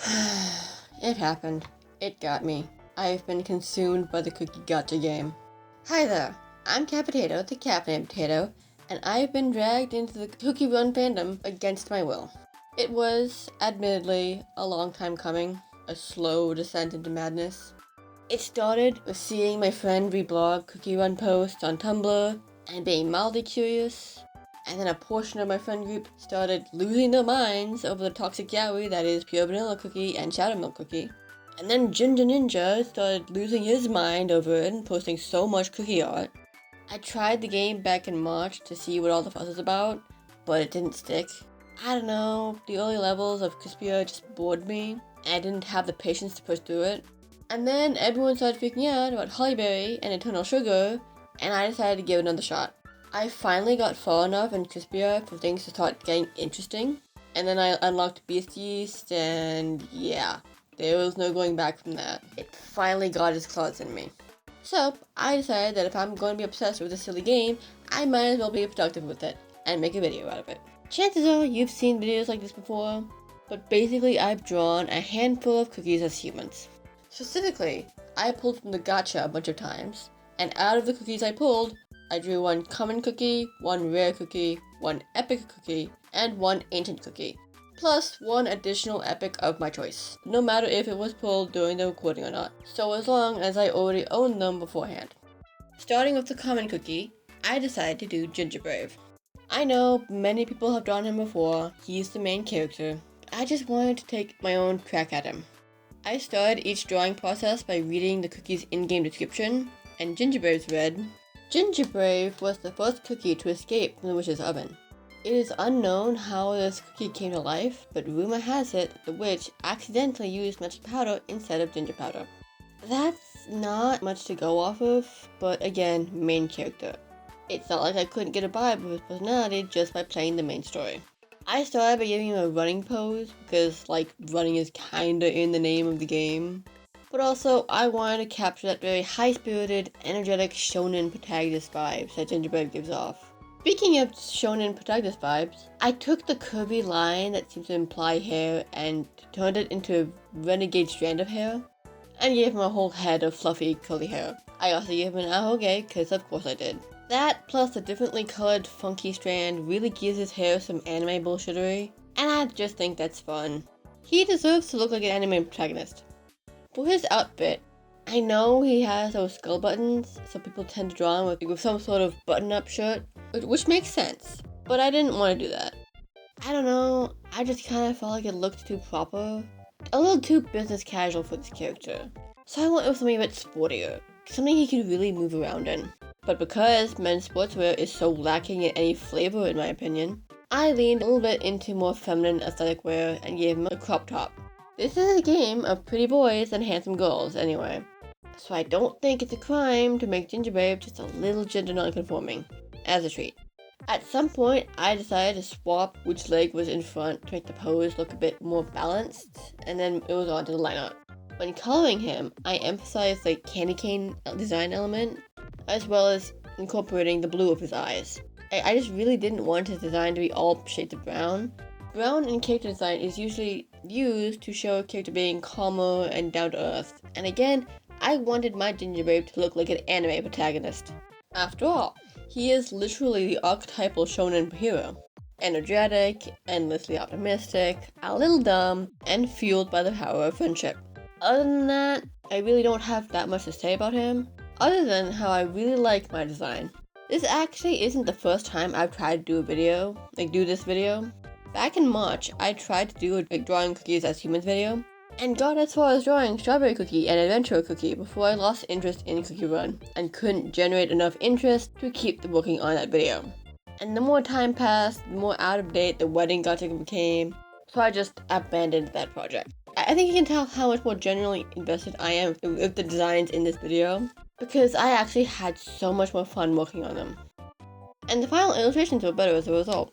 It happened. It got me. I've been consumed by the cookie gotcha game. Hi there, I'm Capitato, the caffeinated potato, and I've been dragged into the Cookie Run fandom against my will. It was, admittedly, a long time coming, a slow descent into madness. It started with seeing my friend reblog Cookie Run posts on Tumblr and being mildly curious, and then a portion of my friend group started losing their minds over the toxic yaoi that is Pure Vanilla Cookie and Shadow Milk Cookie. And then Ginger Ninja started losing his mind over it and posting so much cookie art. I tried the game back in March to see what all the fuss was about, but it didn't stick. I don't know, the early levels of Crispia just bored me, and I didn't have the patience to push through it. And then everyone started freaking out about Hollyberry and Eternal Sugar, and I decided to give it another shot. I finally got far enough in Crispia for things to start getting interesting, and then I unlocked Beast Yeast, and yeah, there was no going back from that. It finally got its claws in me. So, I decided that if I'm going to be obsessed with this silly game, I might as well be productive with it, and make a video out of it. Chances are you've seen videos like this before, but basically I've drawn a handful of cookies as humans. Specifically, I pulled from the gacha a bunch of times, and out of the cookies I pulled, I drew one common cookie, one rare cookie, one epic cookie, and one ancient cookie. Plus one additional epic of my choice, no matter if it was pulled during the recording or not, so as long as I already owned them beforehand. Starting with the common cookie, I decided to do Gingerbrave. I know many people have drawn him before, he's the main character. I just wanted to take my own crack at him. I started each drawing process by reading the cookie's in-game description, and Gingerbrave's read, Gingerbrave was the first cookie to escape from the witch's oven. It is unknown how this cookie came to life, but rumor has it that the witch accidentally used magic powder instead of ginger powder. That's not much to go off of, but again, main character. It's not like I couldn't get a vibe of his personality just by playing the main story. I started by giving him a running pose, because, running is kinda in the name of the game. But also, I wanted to capture that very high-spirited, energetic shonen protagonist vibes that Gingerbrave gives off. Speaking of shonen protagonist vibes, I took the curvy line that seems to imply hair and turned it into a renegade strand of hair, and gave him a whole head of fluffy curly hair. I also gave him an ahoge, because of course I did. That, plus the differently colored funky strand, really gives his hair some anime bullshittery, and I just think that's fun. He deserves to look like an anime protagonist. For his outfit, I know he has those skull buttons, so people tend to draw him with some sort of button-up shirt, which makes sense, but I didn't want to do that. I don't know, I just kind of felt like it looked too proper, a little too business casual for this character. So I went with something a bit sportier, something he could really move around in. But because men's sportswear is so lacking in any flavor in my opinion, I leaned a little bit into more feminine aesthetic wear and gave him a crop top. This is a game of pretty boys and handsome girls anyway, so I don't think it's a crime to make Gingerbrave just a little gender non-conforming, as a treat. At some point, I decided to swap which leg was in front to make the pose look a bit more balanced, and then it was on to the line art. When coloring him, I emphasized the candy cane design element, as well as incorporating the blue of his eyes. I just really didn't want his design to be all shades of brown. Brown in character design is usually used to show a character being calmer and down to earth, and again, I wanted my Gingerbrave to look like an anime protagonist. After all, he is literally the archetypal shonen hero. Energetic, endlessly optimistic, a little dumb, and fueled by the power of friendship. Other than that, I really don't have that much to say about him, other than how I really like my design. This actually isn't the first time I've tried to do this video. Back in March, I tried to do a drawing cookies as humans video, and got as far as drawing Strawberry Cookie and Adventure Cookie before I lost interest in Cookie Run, and couldn't generate enough interest to keep working on that video. And the more time passed, the more out of date the wedding gacha became, so I just abandoned that project. I think you can tell how much more genuinely invested I am with the designs in this video, because I actually had so much more fun working on them. And the final illustrations were better as a result.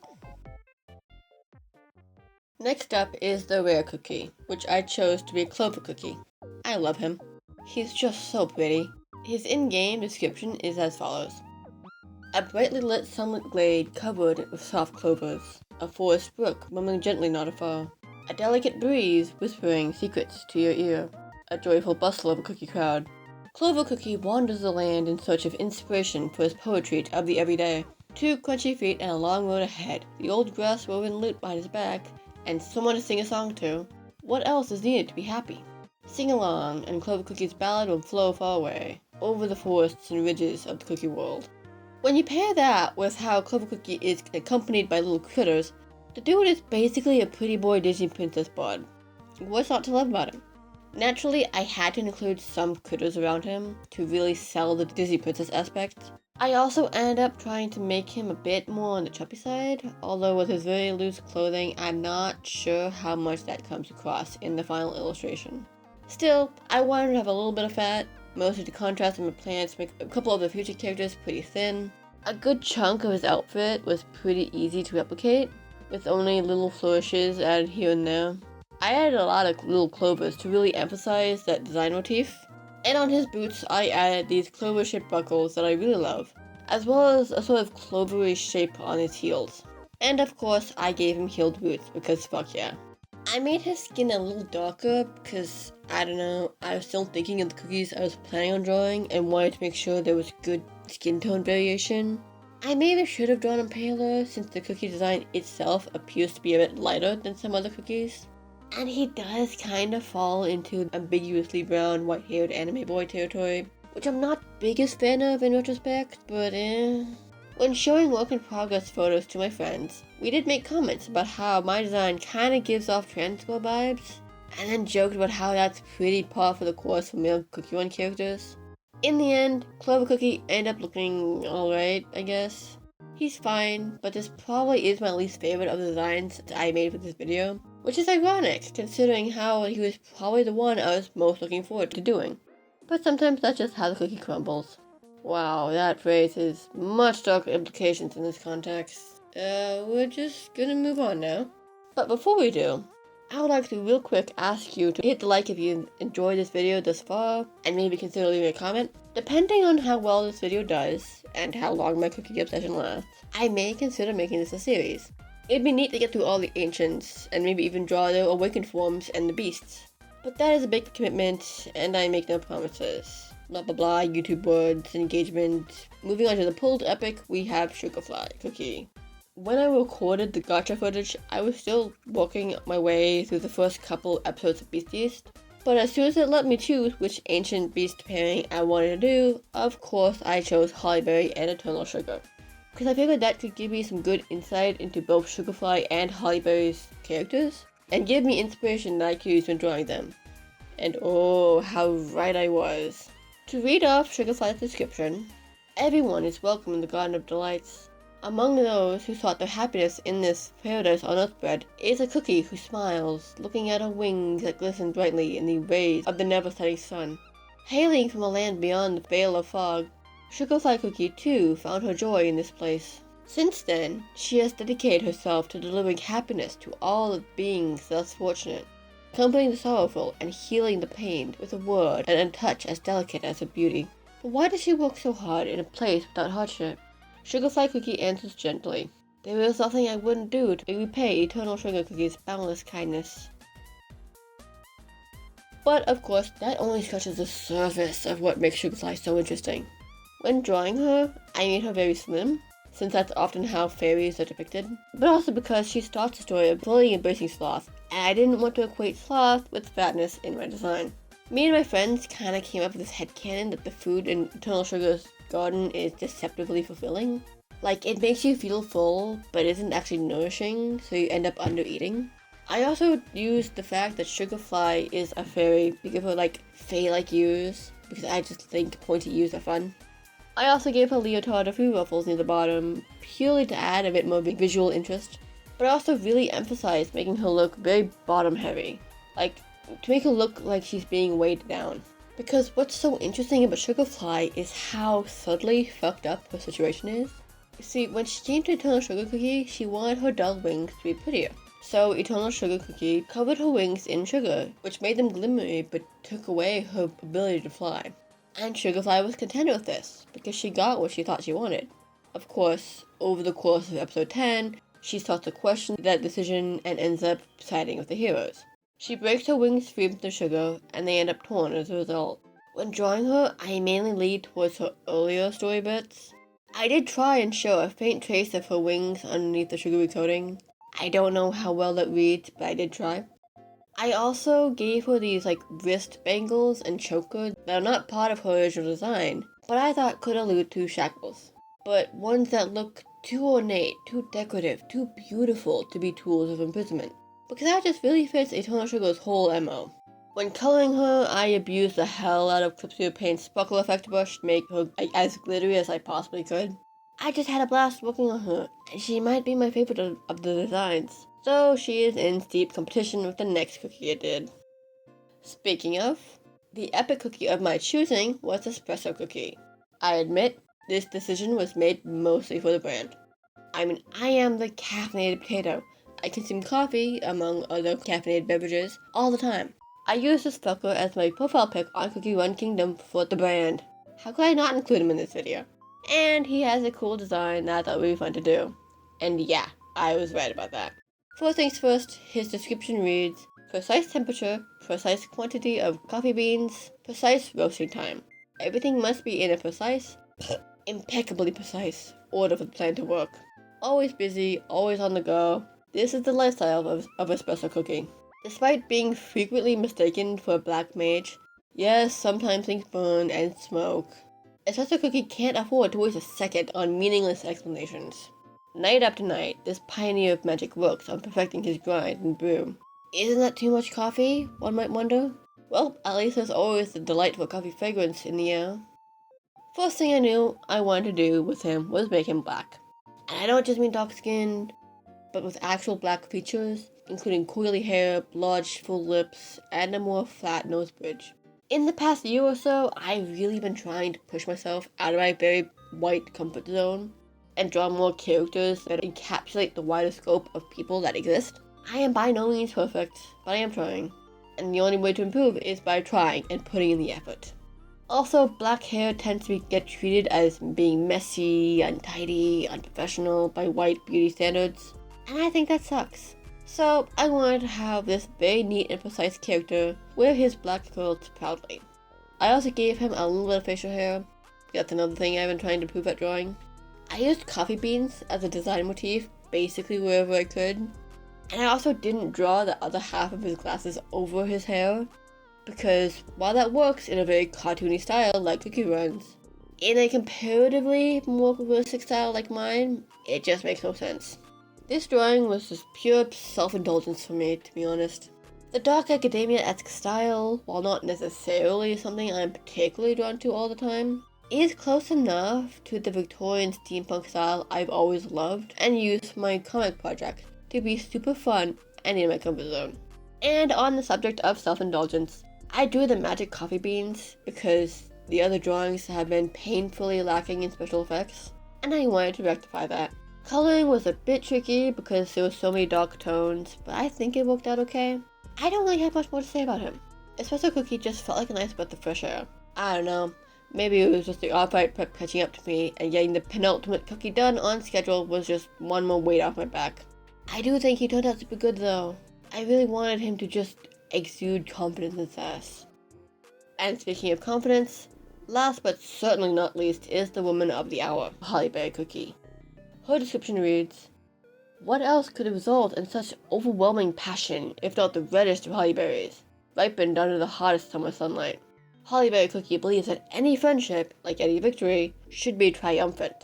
Next up is the rare cookie, which I chose to be a clover cookie. I love him. He's just so pretty. His in-game description is as follows. A brightly lit sunlit glade covered with soft clovers. A forest brook murmuring gently not afar. a delicate breeze whispering secrets to your ear, a joyful bustle of a cookie crowd. Clover Cookie wanders the land in search of inspiration for his poetry of the everyday. 2 crunchy feet and a long road ahead, the old grass-woven lute behind his back, and someone to sing a song to. What else is needed to be happy? Sing along, and Clover Cookie's ballad will flow far away, over the forests and ridges of the cookie world. When you pair that with how Clover Cookie is accompanied by little critters, the dude is basically a pretty boy Disney princess bod. What's not to love about him? Naturally, I had to include some critters around him to really sell the Disney princess aspect. I also ended up trying to make him a bit more on the chubby side, although with his very loose clothing, I'm not sure how much that comes across in the final illustration. Still, I wanted to have a little bit of fat, mostly to contrast with my plans to make a couple of the future characters pretty thin. A good chunk of his outfit was pretty easy to replicate, with only little flourishes added here and there. I added a lot of little clovers to really emphasize that design motif. And on his boots, I added these clover-shaped buckles that I really love, as well as a sort of clovery shape on his heels. And of course, I gave him heeled boots, because fuck yeah. I made his skin a little darker because, I don't know, I was still thinking of the cookies I was planning on drawing and wanted to make sure there was good skin tone variation. I maybe should have drawn him paler since the cookie design itself appears to be a bit lighter than some other cookies. And he does kind of fall into ambiguously brown, white-haired anime boy territory, which I'm not the biggest fan of in retrospect, but When showing work in progress photos to my friends, we did make comments about how my design kind of gives off trans girl vibes, and then joked about how that's pretty par for the course for male Cookie Run characters. In the end, Clover Cookie ended up looking alright, I guess. He's fine, but this probably is my least favorite of the designs that I made for this video, which is ironic considering how he was probably the one I was most looking forward to doing. But sometimes that's just how the cookie crumbles. Wow, that phrase has much darker implications in this context. We're just gonna move on now. But before we do, I would like to real quick ask you to hit the like if you enjoyed this video thus far, and maybe consider leaving a comment. Depending on how well this video does, and how long my cookie obsession lasts, I may consider making this a series. It'd be neat to get through all the ancients, and maybe even draw their awakened forms and the beasts. But that is a big commitment, and I make no promises. Blah blah blah, YouTube words, engagement. Moving on to the pulled epic, we have Sugarfly Cookie. When I recorded the gacha footage, I was still working my way through the first couple episodes of Beast, but as soon as it let me choose which ancient beast pairing I wanted to do, of course I chose Hollyberry and Eternal Sugar. Because I figured that could give me some good insight into both Sugarfly and Hollyberry's characters, and give me inspiration that I could use when drawing them. And oh, how right I was. To read off Sugarfly's description, everyone is welcome in the Garden of Delights. Among those who sought their happiness in this paradise on Earthbread is a cookie who smiles, looking at her wings that glisten brightly in the rays of the never-setting sun. Hailing from a land beyond the veil of fog, Sugarfly Cookie too found her joy in this place. Since then, she has dedicated herself to delivering happiness to all the beings less fortunate, comforting the sorrowful and healing the pained with a word and a touch as delicate as her beauty. But why does she work so hard in a place without hardship? Sugarfly Cookie answers gently. There is nothing I wouldn't do to repay Eternal Sugar Cookie's boundless kindness. But of course, that only scratches the surface of what makes Sugarfly so interesting. When drawing her, I made her very slim, since that's often how fairies are depicted, but also because she starts the story of fully embracing sloth, and I didn't want to equate sloth with fatness in my design. Me and my friends kinda came up with this headcanon that the food in Eternal Sugar's garden is deceptively fulfilling. Like, it makes you feel full, but isn't actually nourishing, so you end up under-eating. I also used the fact that Sugarfly is a fairy because of her, like, fae-like ears, because I just think pointy ears are fun. I also gave her leotard a few ruffles near the bottom, purely to add a bit more visual interest, but I also really emphasized making her look very bottom-heavy, like, to make her look like she's being weighed down. Because what's so interesting about Sugarfly is how subtly fucked up her situation is. You see, when she came to Eternal Sugar Cookie, she wanted her dull wings to be prettier. So Eternal Sugar Cookie covered her wings in sugar, which made them glimmery but took away her ability to fly. And Sugarfly was content with this, because she got what she thought she wanted. Of course, over the course of episode 10, She starts to question that decision and ends up siding with the heroes. She breaks her wings free from the sugar, and they end up torn as a result. When drawing her, I mainly lead towards her earlier story bits. I did try and show a faint trace of her wings underneath the sugary coating. I don't know how well that reads, but I did try. I also gave her these wrist bangles and choker that are not part of her original design, but I thought could allude to shackles. But ones that look too ornate, too decorative, too beautiful to be tools of imprisonment. Because that just really fits Eternal Sugar's whole MO. When coloring her, I abused the hell out of SPEEDPAINT's sparkle effect brush to make her as glittery as I possibly could. I just had a blast working on her, and she might be my favorite of the designs, so she is in steep competition with the next cookie I did. Speaking of, the epic cookie of my choosing was espresso cookie. I admit, this decision was made mostly for the brand. I mean, I am the caffeinated potato. I consume coffee, among other caffeinated beverages, all the time. I use this fucker as my profile pic on Cookie Run Kingdom for the brand. How could I not include him in this video? And he has a cool design that I thought would be fun to do. And yeah, I was right about that. First things first, his description reads, precise temperature, precise quantity of coffee beans, precise roasting time. Everything must be in a precise, impeccably precise order for the plan to work. Always busy, always on the go. This is the lifestyle of espresso cooking. Despite being frequently mistaken for a black mage, yes, sometimes things burn and smoke. Espresso cookie can't afford to waste a second on meaningless explanations. Night after night, this pioneer of magic works on perfecting his grind and brew. Isn't that too much coffee, one might wonder? Well, at least there's always the delightful coffee fragrance in the air. First thing I knew I wanted to do with him was make him black. And I don't just mean dark-skinned, but with actual black features, including coily hair, large full lips, and a more flat nose bridge. In the past year or so, I've really been trying to push myself out of my very white comfort zone and draw more characters that encapsulate the wider scope of people that exist. I am by no means perfect, but I am trying. And the only way to improve is by trying and putting in the effort. Also, black hair tends to get treated as being messy, untidy, unprofessional by white beauty standards, and I think that sucks. So, I wanted to have this very neat and precise character wear his black curls proudly. I also gave him a little bit of facial hair. That's another thing I've been trying to improve at drawing. I used coffee beans as a design motif basically wherever I could. And I also didn't draw the other half of his glasses over his hair, because while that works in a very cartoony style like Cookie Run's, in a comparatively more realistic style like mine, it just makes no sense. This drawing was just pure self-indulgence for me, to be honest. The dark academia-esque style, while not necessarily something I'm particularly drawn to all the time, is close enough to the Victorian steampunk style I've always loved and used for my comic project to be super fun and in my comfort zone. And on the subject of self-indulgence, I drew the magic coffee beans because the other drawings have been painfully lacking in special effects, and I wanted to rectify that. Coloring was a bit tricky because there were so many dark tones, but I think it worked out okay. I don't really have much more to say about him. Espresso Cookie just felt like a nice breath of fresh air. I don't know, maybe it was just the Artfight prep catching up to me, and getting the penultimate cookie done on schedule was just one more weight off my back. I do think he turned out super good though. I really wanted him to just exude confidence and sass. And speaking of confidence, last but certainly not least is the woman of the hour, Holly Berry Cookie. Her description reads, what else could result in such overwhelming passion if not the reddest of hollyberries, ripened under the hottest summer sunlight? Holly Berry Cookie believes that any friendship, like any victory, should be triumphant.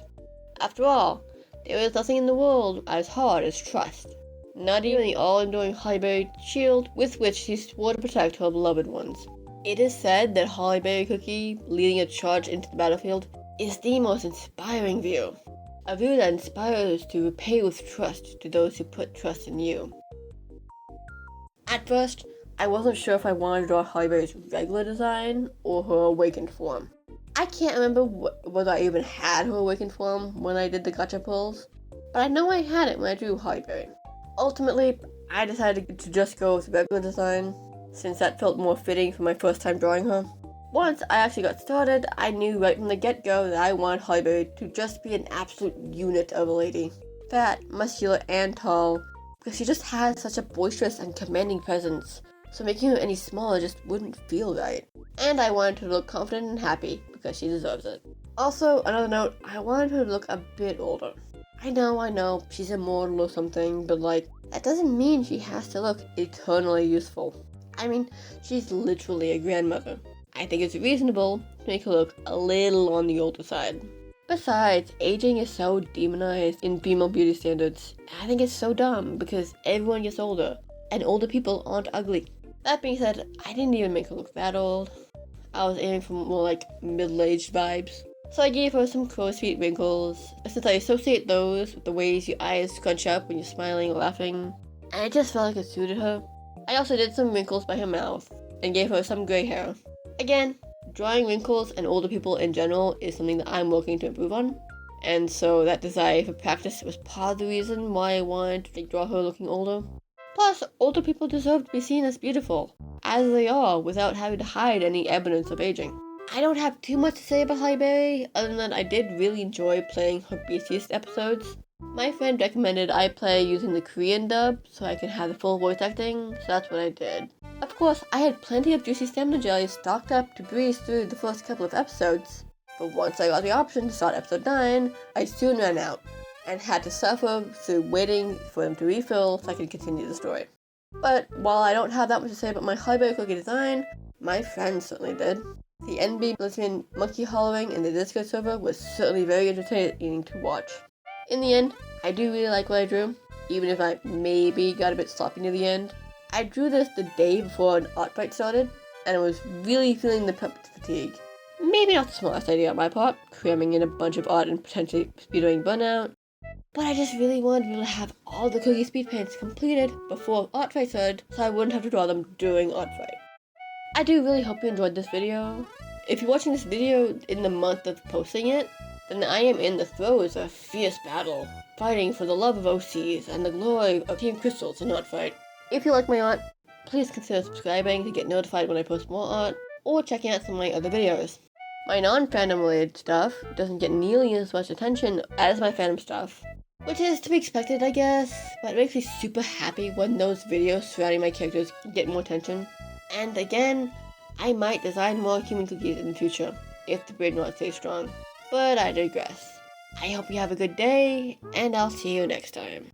After all, there is nothing in the world as hard as trust. Not even the all-enduring Hollyberry shield with which she swore to protect her beloved ones. It is said that Holly Berry Cookie, leading a charge into the battlefield, is the most inspiring view. A view that inspires to repay with trust to those who put trust in you. At first, I wasn't sure if I wanted to draw Holly Berry's regular design or her awakened form. I can't remember whether I even had her awakened form when I did the gotcha pulls, but I know I had it when I drew Holly Berry. Ultimately, I decided to just go with regular design, since that felt more fitting for my first time drawing her. Once I actually got started, I knew right from the get-go that I wanted Holly Berry to just be an absolute unit of a lady. fat, muscular, and tall, because she just has such a boisterous and commanding presence, so making her any smaller just wouldn't feel right. And I wanted her to look confident and happy, because she deserves it. Also, another note, I wanted her to look a bit older. I know, she's immortal or something, but like, that doesn't mean she has to look eternally useful. I mean, she's literally a grandmother. I think it's reasonable to make her look a little on the older side. Besides, aging is so demonized in female beauty standards. I think it's so dumb because everyone gets older, and older people aren't ugly. That being said, I didn't even make her look that old. I was aiming for more like middle-aged vibes. So I gave her some crow's feet wrinkles, since I associate those with the ways your eyes scrunch up when you're smiling or laughing, and it just felt like it suited her. I also did some wrinkles by her mouth, and gave her some gray hair. Again, drawing wrinkles and older people in general is something that I'm working to improve on, and so that desire for practice was part of the reason why I wanted to draw her looking older. Plus, older people deserve to be seen as beautiful, as they are, without having to hide any evidence of aging. I don't have too much to say about Halle Berry, other than that I did really enjoy playing her beastiest episodes. My friend recommended I play using the Korean dub, so I can have the full voice acting, so that's what I did. Of course, I had plenty of juicy stamina jellies stocked up to breeze through the first couple of episodes, but once I got the option to start episode 9, I soon ran out, and had to suffer through waiting for them to refill so I could continue the story. But while I don't have that much to say about my Halle Berry cookie design, my friends certainly did. The NB lesbian monkey hollowing in the Discord server was certainly very entertaining to watch. In the end, I do really like what I drew, even if I maybe got a bit sloppy near the end. I drew this the day before an Artfight started, and I was really feeling the prep fatigue. Maybe not the smartest idea on my part, cramming in a bunch of art and potentially speedrunning burnout, but I just really wanted to be able to have all the cookie speed paints completed before Artfight started, so I wouldn't have to draw them during Artfight. I do really hope you enjoyed this video. If you're watching this video in the month of posting it, then I am in the throes of a fierce battle, fighting for the love of OCs and the glory of Team Crystals and Artfight. If you like my art, please consider subscribing to get notified when I post more art, or checking out some of my other videos. My non-fandom related stuff doesn't get nearly as much attention as my fandom stuff, which is to be expected, I guess, but it makes me super happy when those videos surrounding my characters get more attention. And again, I might design more human cookies in the future, if the brain rot stays strong. But I digress. I hope you have a good day, and I'll see you next time.